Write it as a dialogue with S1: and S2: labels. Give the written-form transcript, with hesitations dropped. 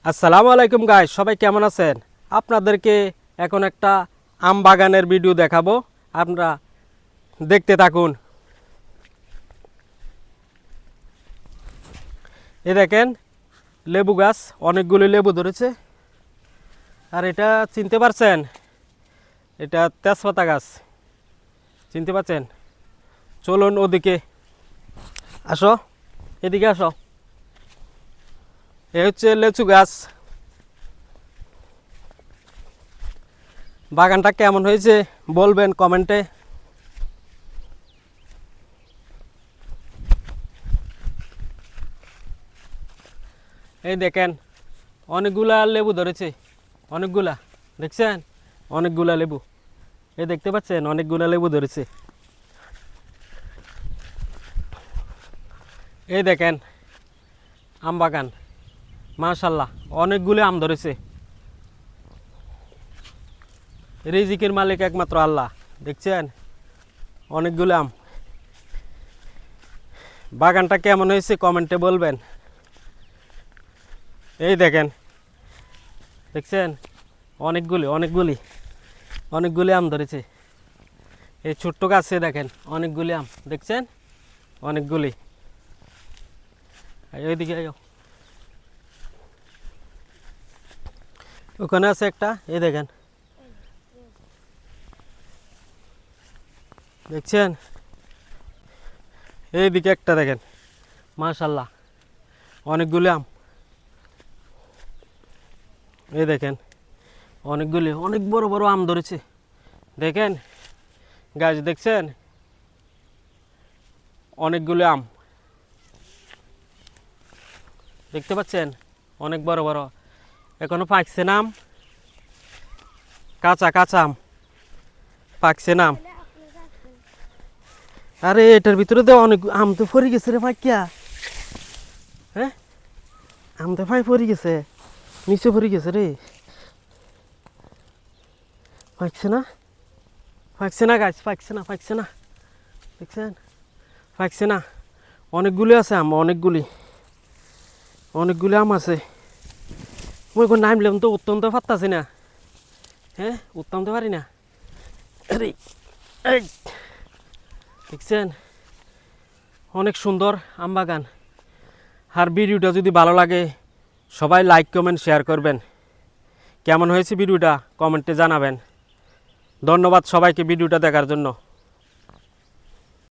S1: আসসালামু আলাইকুম গাইস, সবাই কেমন আছেন? আপনাদেরকে এখন একটা আম বাগানের ভিডিও দেখাবো, আপনারা দেখতে থাকুন। এই দেখেন লেবু গাছ, অনেকগুলো লেবু ধরেছে। আর এটা চিনতে পারছেন? এটা তেজপাতা গাছ, চিনতে পারছেন? চলুন ওদিকে আসো, এদিকে আসো। এ হচ্ছে লেচু গাছ। বাগানটা কেমন হয়েছে বলবেন কমেন্টে। এই দেখেন অনেকগুলা লেবু ধরেছে, অনেকগুলা, দেখছেন? অনেকগুলা লেবু, এই দেখতে পাচ্ছেন? অনেকগুলা লেবু ধরেছে। এই দেখেন আম বাগান, মাশাল্লাহ অনেকগুলো আম ধরেছে। রিজিকের মালিক একমাত্র আল্লাহ, দেখছেন? অনেকগুলো আম। বাগানটা কেমন হয়েছে কমেন্টে বলবেন। এই দেখেন, দেখছেন? অনেকগুলি আম ধরেছে। এই ছোট্ট গাছে দেখেন অনেকগুলি আম, দেখছেন? অনেকগুলি। এইদিকে আয়ো, ওখানে আছে একটা, এই দেখেন, দেখছেন? এইদিকে একটা দেখেন, মাশাল্লাহ অনেকগুলি আম। এই দেখেন অনেকগুলি, অনেক বড় বড় আম ধরেছে। দেখেন গাছ, দেখছেন? অনেকগুলো আম দেখতে পাচ্ছেন, অনেক বড় বড়। এখনো পাকছে না আম, কাঁচা কাঁচা আম, পাকছে না আম। আরে এটার ভিতরে তো অনেক আম তো ফরি গেছে রে পাকিয়া। হ্যাঁ, আম তো ফাই ফরি গেছে, নিচে ফরি গেছে রে। পাকছে না, পাকছে না গাছ, পাকছে না, দেখছেন? পাকছে না। অনেকগুলি আছে আম, অনেকগুলি আম আছে। মই এখন নামলাম তো উত্তম তো পারতাছি না। হ্যাঁ, উত্তম তো পারি না। আরে এই দেখছেন? অনেক সুন্দর আম বাগান। আর ভিডিওটা যদি ভালো লাগে সবাই লাইক কমেন্ট শেয়ার করবেন। কেমন হয়েছে ভিডিওটা কমেন্টে জানাবেন। ধন্যবাদ সবাইকে ভিডিওটা দেখার জন্য।